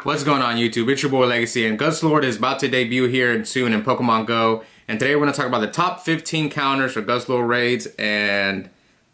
What's going on YouTube? It's your boy Legacy, and Guzzlord is about to debut here soon in Pokemon Go. And today we're going to talk about the top 15 counters for Guzzlord raids, and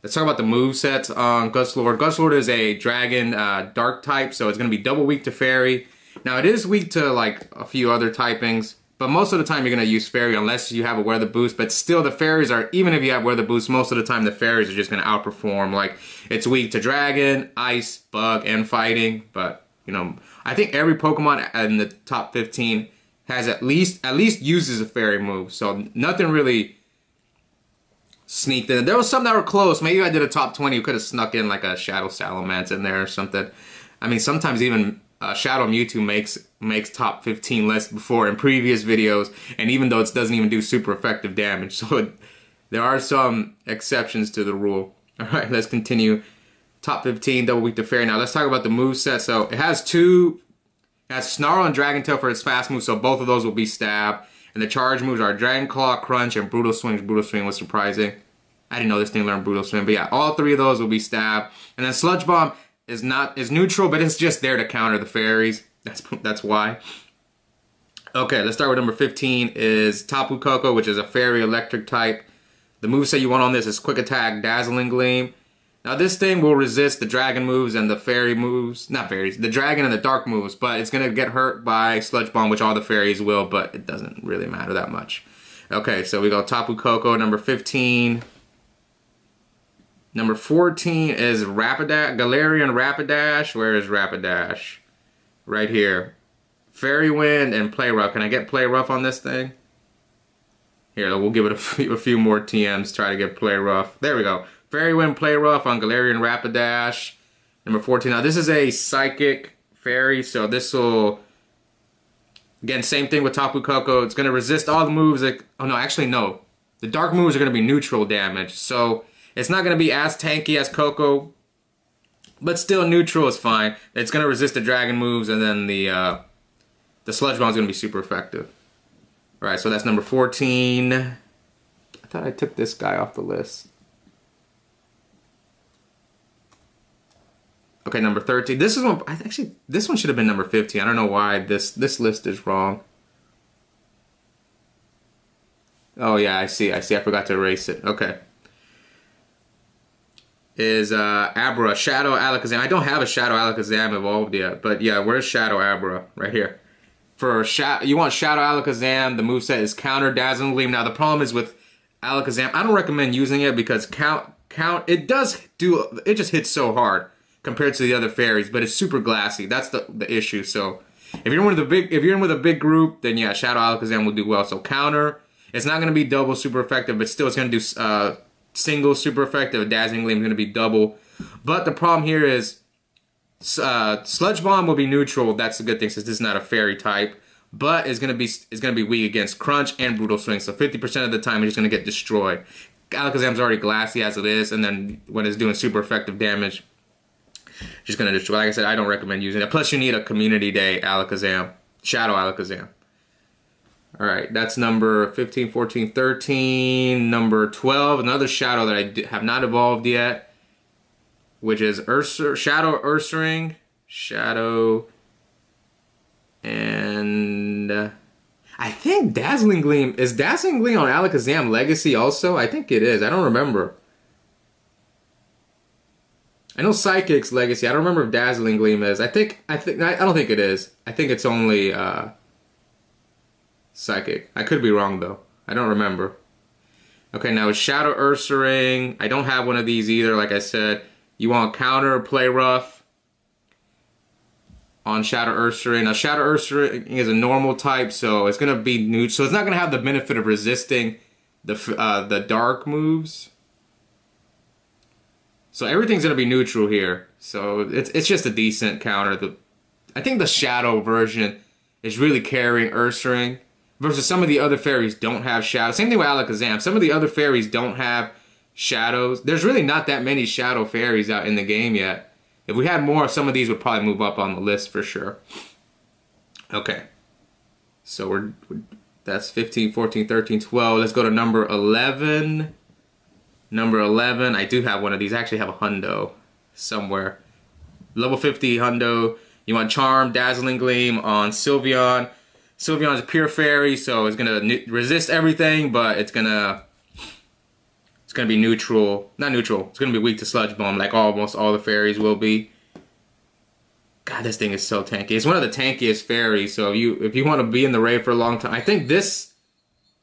let's talk about the movesets on Guzzlord. Guzzlord is a dragon dark type, so it's going to be double weak to fairy. Now it is weak to like a few other typings, but most of the time you're going to use fairy unless you have a weather boost. But still, the fairies are, even if you have weather boost, most of the time the fairies are just going to outperform. Like, it's weak to dragon, ice, bug, and fighting, but you know, I think every Pokemon in the top 15 has at least uses a fairy move. So nothing really sneaked in. There was some that were close. Maybe I did a top 20. You could have snuck in like a Shadow Salamence in there or something. I mean, sometimes even Shadow Mewtwo makes top 15 lists before in previous videos, and even though it doesn't even do super effective damage. So there are some exceptions to the rule. All right, let's continue. Top 15, double weak to fairy. Now let's talk about the moveset. So it has Snarl and Dragon Tail for its fast moves, so both of those will be stab. And the charge moves are Dragon Claw, Crunch, and Brutal Swing. Brutal Swing was surprising. I didn't know this thing learned Brutal Swing, but yeah, all three of those will be stab. And then Sludge Bomb is neutral, but it's just there to counter the fairies. That's why. Okay, let's start with number 15 is Tapu Koko, which is a fairy electric type. The moveset you want on this is Quick Attack, Dazzling Gleam. Now this thing will resist the dragon moves and the fairy moves, not fairies, the dragon and the dark moves, but it's going to get hurt by Sludge Bomb, which all the fairies will, but it doesn't really matter that much. Okay, so we go Tapu Koko, number 15. Number 14 is Rapidash, Galarian Rapidash. Where is Rapidash? Right here. Fairy Wind and Play Rough. Can I get Play Rough on this thing? Here, we'll give it a few more TMs, try to get Play Rough. There we go. Fairy Wind, Play Rough on Galarian Rapidash. Number 14. Now this is a Psychic Fairy, so this will, again, same thing with Tapu Koko. It's going to resist all the moves that, oh no, actually no. The dark moves are going to be neutral damage, so it's not going to be as tanky as Koko, but still neutral is fine. It's going to resist the dragon moves, and then the Sludge Bomb is going to be super effective. Alright, so that's number 14. I thought I took this guy off the list. Okay, number 13. This is one. Actually, this one should have been number 15. I don't know why this list is wrong. Oh yeah, I see. I forgot to erase it. Okay. Is Abra, Shadow Alakazam. I don't have a Shadow Alakazam evolved yet, but yeah, where's Shadow Abra? Right here. For you want Shadow Alakazam, the moveset is Counter, Dazzling Gleam. Now the problem is with Alakazam, I don't recommend using it because it just hits so hard compared to the other fairies, but it's super glassy. That's the issue. So if you're in with a big group, then yeah, Shadow Alakazam will do well. So Counter, it's not going to be double super effective, but still it's going to do single super effective. Dazzling Gleam is going to be double. But the problem here is Sludge Bomb will be neutral. That's a good thing since this is not a fairy type. But it's going to be weak against Crunch and Brutal Swing. So 50% of the time it's just going to get destroyed. Alakazam's already glassy as it is, and then when it's doing super effective damage, just going to destroy. Like I said, I don't recommend using it. Plus, you need a Community Day Alakazam. Shadow Alakazam. Alright, that's number 15, 14, 13. Number 12, another Shadow that I have not evolved yet, which is Shadow Ursaring. Shadow. And I think Dazzling Gleam. Is Dazzling Gleam on Alakazam Legacy also? I think it is. I don't remember. I know Psychic's Legacy. I don't remember if Dazzling Gleam is. I don't think it is. I think it's only Psychic. I could be wrong though. I don't remember. Okay, now it's Shadow Ursaring. I don't have one of these either. Like I said, you want Counter, Play Rough on Shadow Ursaring. Now Shadow Ursaring is a normal type, so it's gonna be neutral. So it's not gonna have the benefit of resisting the dark moves. So everything's going to be neutral here. So it's just a decent counter. I think the Shadow version is really carrying Ursaring versus some of the other fairies don't have Shadow. Same thing with Alakazam. Some of the other fairies don't have Shadows. There's really not that many Shadow fairies out in the game yet. If we had more, some of these would probably move up on the list for sure. Okay. So that's 15, 14, 13, 12. Let's go to number 11. Number 11, I do have one of these. I actually have a hundo somewhere. Level 50 hundo You want Charm, Dazzling Gleam on Sylveon. Sylveon's a pure fairy, so it's gonna resist everything, but it's gonna be neutral. Not neutral. It's gonna be weak to Sludge Bomb, like almost all the fairies will be. God, this thing is so tanky. It's one of the tankiest fairies. So if you want to be in the raid for a long time, I think this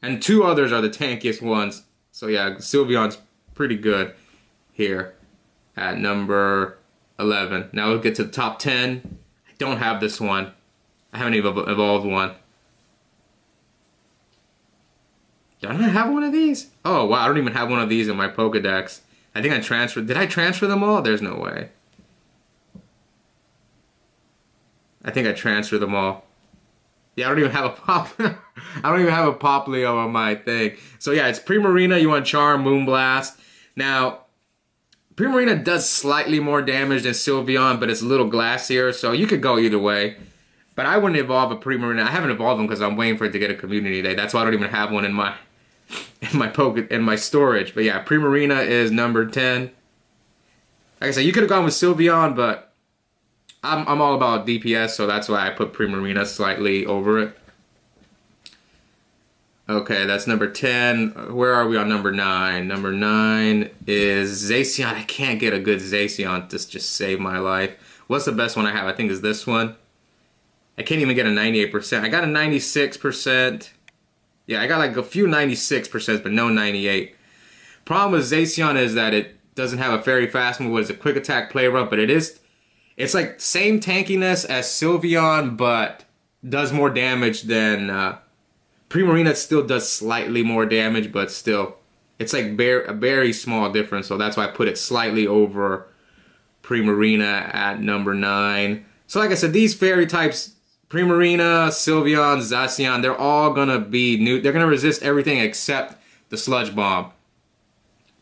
and two others are the tankiest ones. So yeah, Sylveon's pretty good here at number 11. Now we'll get to the top 10. I don't have this one. I haven't even evolved one. Do I not have one of these? Oh wow, I don't even have one of these in my Pokedex. I think I transferred. Did I transfer them all? There's no way. I think I transferred them all. Yeah, I don't even have a pop. I don't even have a Poplio on my thing. So yeah, it's Primarina. You want Charm, Moonblast. Now, Primarina does slightly more damage than Sylveon, but it's a little glassier, so you could go either way. But I wouldn't evolve a Primarina. I haven't evolved them because I'm waiting for it to get a community day. That's why I don't even have one in my storage. But yeah, Primarina is number 10. Like I said, you could have gone with Sylveon, but I'm all about DPS, so that's why I put Primarina slightly over it. Okay, that's number 10. Where are we on number 9? Number 9 is Zacian. I can't get a good Zacian to just save my life. What's the best one I have? I think is this one. I can't even get a 98%. I got a 96%. Yeah, I got like a few 96%, but no 98. Problem with Zacian is that it doesn't have a very fast move. It's a quick attack, play rough, but it's like same tankiness as Sylveon, but does more damage than Primarina. Still does slightly more damage, but still, it's like a very small difference. So that's why I put it slightly over Primarina at number 9. So like I said, these fairy types, Primarina, Sylveon, Zacian, they're all gonna be new. They're gonna resist everything except the Sludge Bomb.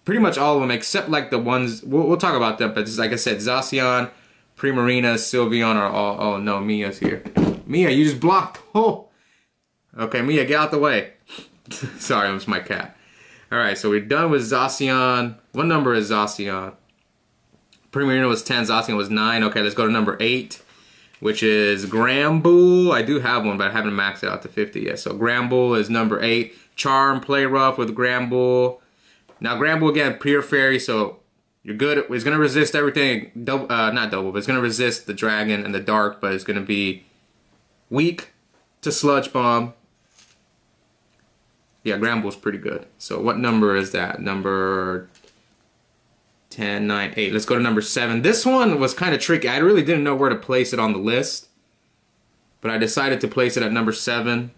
Pretty much all of them, except like the ones we'll talk about them. But just like I said, Zacian, Primarina, Sylveon are all. Oh no, Mia's here. Mia, you just blocked. Oh. Okay, Mia, get out the way. Sorry, it was my cat. All right, so we're done with Zacian. What number is Zacian? Primarina was 10. Zacian was 9. Okay, let's go to number 8. Which is Granbull. I do have one, but I haven't maxed it out to 50 yet. So Granbull is number 8. Charm, play rough with Granbull. Now Granbull again, pure fairy, so you're good. It's gonna resist everything. Not double, but it's gonna resist the dragon and the dark, but it's gonna be weak to Sludge Bomb. Yeah, Granbull's pretty good. So what number is that? Number 10, 9, 8. Let's go to number 7. This one was kind of tricky. I really didn't know where to place it on the list. But I decided to place it at number 7.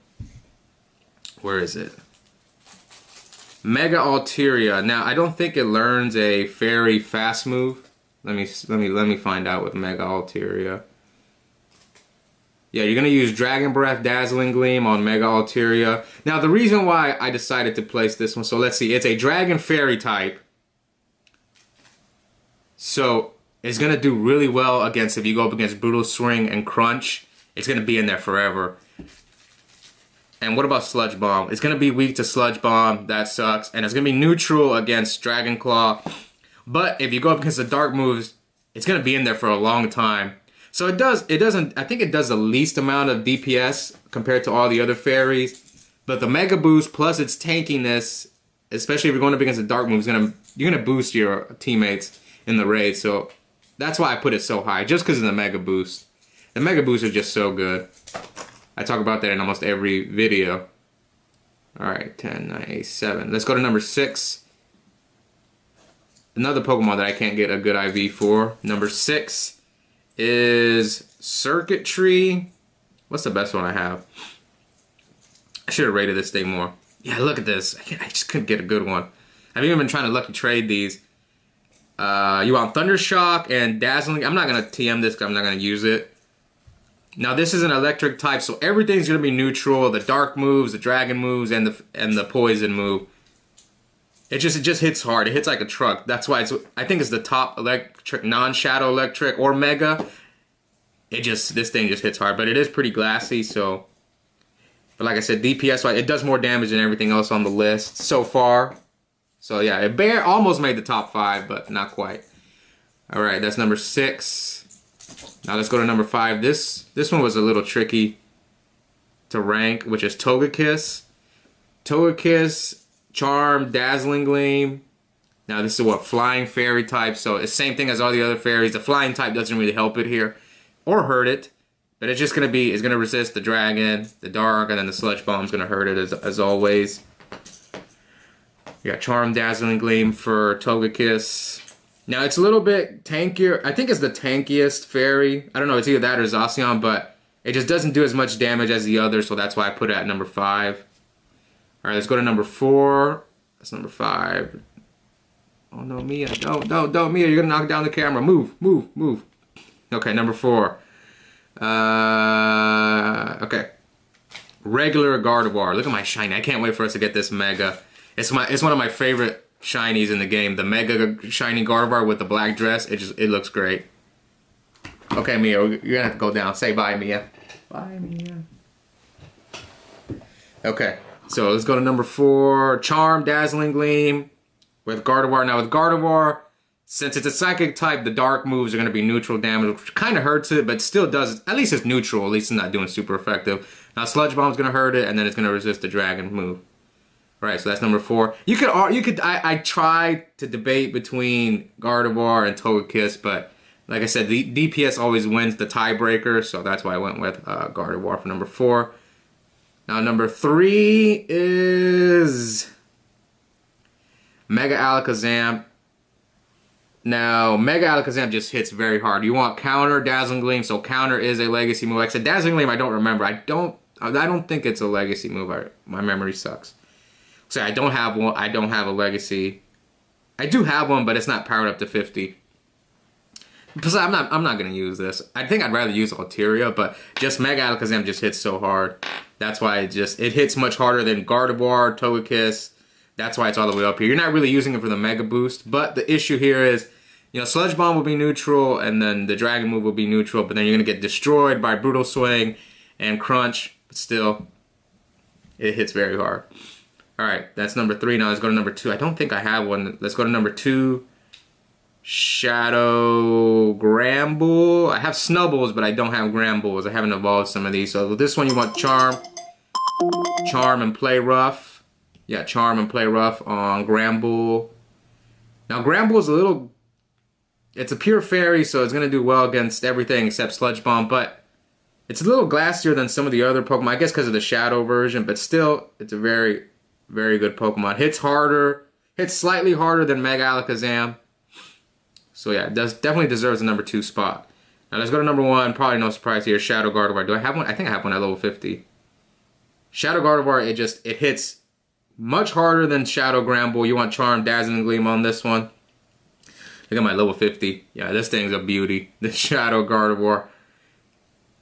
Where is it? Mega Alteria. Now, I don't think it learns a fairy fast move. Let me find out with Mega Alteria. Yeah, you're gonna use Dragon Breath, Dazzling Gleam on Mega Alteria. Now, the reason why I decided to place this one, so let's see, it's a Dragon Fairy type. So it's going to do really well against, if you go up against Brutal Swing and Crunch, it's going to be in there forever. And what about Sludge Bomb? It's going to be weak to Sludge Bomb. That sucks. And it's going to be neutral against Dragon Claw. But if you go up against the dark moves, it's going to be in there for a long time. So I think it does the least amount of DPS compared to all the other fairies. But the Mega Boost plus its tankiness, especially if you're going up against the dark moves, you're going to boost your teammates in the raid, so that's why I put it so high, just because of the Mega Boost. The Mega Boosts are just so good. I talk about that in almost every video. Alright, 10, 9, 8, 7. Let's go to number 6. Another Pokemon that I can't get a good IV for. Number 6 is Circuitry. What's the best one I have? I should have rated this thing more. Yeah, look at this. I just couldn't get a good one. I've even been trying to lucky trade these. You want Thundershock and Dazzling. I'm not going to TM this because I'm not going to use it. Now this is an electric type, so everything's going to be neutral. The dark moves, the dragon moves, and the poison move. It just hits hard. It hits like a truck. That's why I think it's the top electric, non-shadow electric or mega. This thing just hits hard, but it is pretty glassy, so. But like I said, DPS wise, it does more damage than everything else on the list so far. So yeah, it almost made the top 5, but not quite. All right, that's number 6. Now let's go to number 5. This one was a little tricky to rank, which is Togekiss. Togekiss, Charm, Dazzling Gleam. Now this is what, Flying Fairy type, so it's the same thing as all the other fairies. The Flying type doesn't really help it here, or hurt it, but it's just gonna be, it's gonna resist the Dragon, the Dark, and then the Sludge Bomb's gonna hurt it as always. We got Charm, Dazzling Gleam for Togekiss. Now it's a little bit tankier. I think it's the tankiest fairy. I don't know, it's either that or Zacian, but it just doesn't do as much damage as the others, so that's why I put it at number 5. Alright, let's go to number 4. That's number 5. Oh no, Mia, don't, Mia, you're gonna knock down the camera. Move. Okay, number 4. Okay. Regular Gardevoir. Look at my shiny. I can't wait for us to get this Mega. It's one of my favorite shinies in the game. The Mega Shiny Gardevoir with the black dress. It looks great. Okay, Mia, you're gonna have to go down. Say bye, Mia. Bye, Mia. Okay, so let's go to number 4. Charm, Dazzling Gleam with Gardevoir. Now with Gardevoir, since it's a psychic type, the dark moves are going to be neutral damage, which kind of hurts it, but still does, at least it's neutral, at least it's not doing super effective. Now Sludge Bomb's going to hurt it, and then it's going to resist the Dragon move. Right, so that's number 4. I tried to debate between Gardevoir and Togekiss, but like I said, the DPS always wins the tiebreaker, so that's why I went with Gardevoir for number 4. Now number 3 is Mega Alakazam. Now, Mega Alakazam just hits very hard. You want counter Dazzling Gleam, so counter is a legacy move. Like I said, Dazzling Gleam I don't remember. I don't think it's a legacy move. My memory sucks. So I don't have one. I don't have a legacy. I do have one, but it's not powered up to 50. Because I'm not gonna use this. I think I'd rather use Alteria, but just Mega Alakazam just hits so hard. That's why it hits much harder than Gardevoir, Togekiss. That's why it's all the way up here. You're not really using it for the Mega Boost, but the issue here is, you know, Sludge Bomb will be neutral, and then the Dragon move will be neutral, but then you're gonna get destroyed by Brutal Swing and Crunch. But still, it hits very hard. All right, that's number 3. Now let's go to number 2. I don't think I have one. Let's go to number 2. Shadow Gramble. I have Snubbles, but I don't have Grambles. I haven't evolved some of these. So with this one, you want Charm and Play Rough. Yeah, Charm and Play Rough on Gramble. Now Gramble is it's a pure fairy, so it's gonna do well against everything except Sludge Bomb, but it's a little glassier than some of the other Pokemon, I guess because of the Shadow version, but still, it's a very, very good Pokemon. Hits slightly harder than Mega Alakazam. So yeah, it definitely deserves the number 2 spot. Now let's go to number 1, probably no surprise here, Shadow Gardevoir. Do I have one? I think I have one at level 50. Shadow Gardevoir, it hits much harder than Shadow Gramble. You want Charm, Dazzling Gleam on this one. Look at my level 50. Yeah, this thing's a beauty. The Shadow Gardevoir.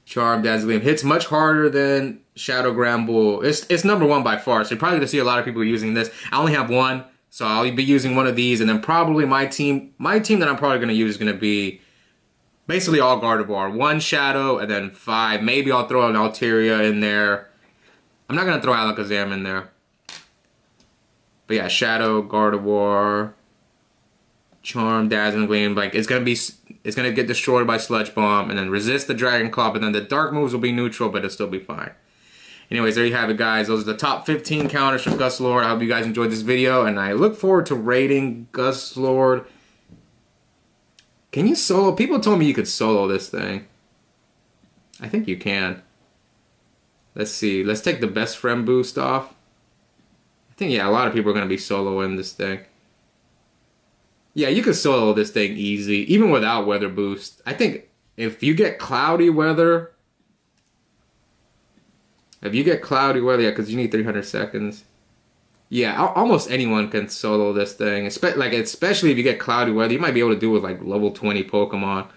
Charm, Dazzling Gleam. Hits much harder than Shadow Gramble. It's number 1 by far, so you're probably going to see a lot of people using this. I only have one, so I'll be using one of these, and then probably my team that I'm probably going to use is going to be basically all Gardevoir. 1 Shadow, and then 5. Maybe I'll throw an Alteria in there. I'm not going to throw Alakazam in there. But yeah, Shadow, Gardevoir, Charm, Dazzling Gleam, like it's gonna get destroyed by Sludge Bomb, and then resist the Dragon Claw, but then the dark moves will be neutral, but it'll still be fine. Anyways, there you have it, guys. Those are the top 15 counters from Guzzlord. I hope you guys enjoyed this video, and I look forward to rating Guzzlord. Can you solo? People told me you could solo this thing. I think you can. Let's see. Let's take the best friend boost off. I think, yeah, a lot of people are going to be soloing this thing. Yeah, you can solo this thing easy, even without weather boost. I think if you get cloudy weather, yeah, because you need 300 seconds. Yeah, almost anyone can solo this thing. Especially if you get cloudy weather, you might be able to do it with like level 20 Pokemon.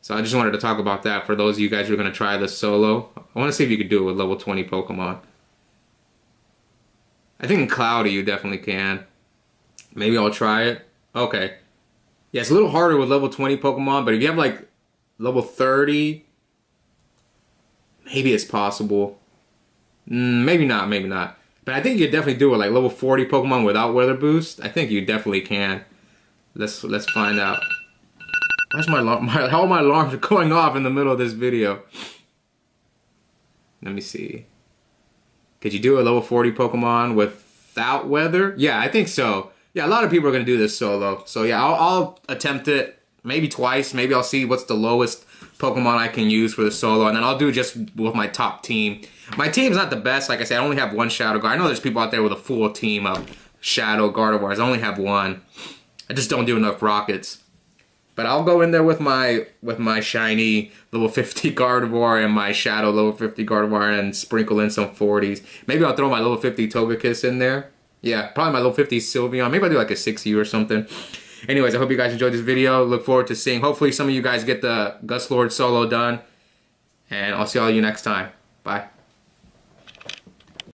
So I just wanted to talk about that for those of you guys who are going to try this solo. I want to see if you could do it with level 20 Pokemon. I think in cloudy you definitely can. Maybe I'll try it. Okay. Yeah, it's a little harder with level 20 Pokemon, but if you have like level 30, maybe it's possible. Maybe not, maybe not. But I think you could definitely do it like level 40 Pokemon without weather boost. I think you definitely can. Let's find out. Why's my alarm? All my alarms are going off in the middle of this video. Let me see. Could you do a level 40 Pokemon without weather? Yeah, I think so. Yeah, a lot of people are going to do this solo. So yeah, I'll attempt it maybe twice. Maybe I'll see what's the lowest Pokemon I can use for the solo. And then I'll do just with my top team. My team's not the best. Like I said, I only have one Shadow Guard. I know there's people out there with a full team of Shadow Gardevoirs. I only have one. I just don't do enough rockets. But I'll go in there with my shiny level 50 Gardevoir and my shadow level 50 Gardevoir and sprinkle in some 40s. Maybe I'll throw my level 50 Togekiss in there. Yeah, probably my level 50 Sylveon. Maybe I'll do like a 6U or something. Anyways, I hope you guys enjoyed this video. Look forward to seeing. Hopefully some of you guys get the Guzzlord solo done. And I'll see all you next time. Bye.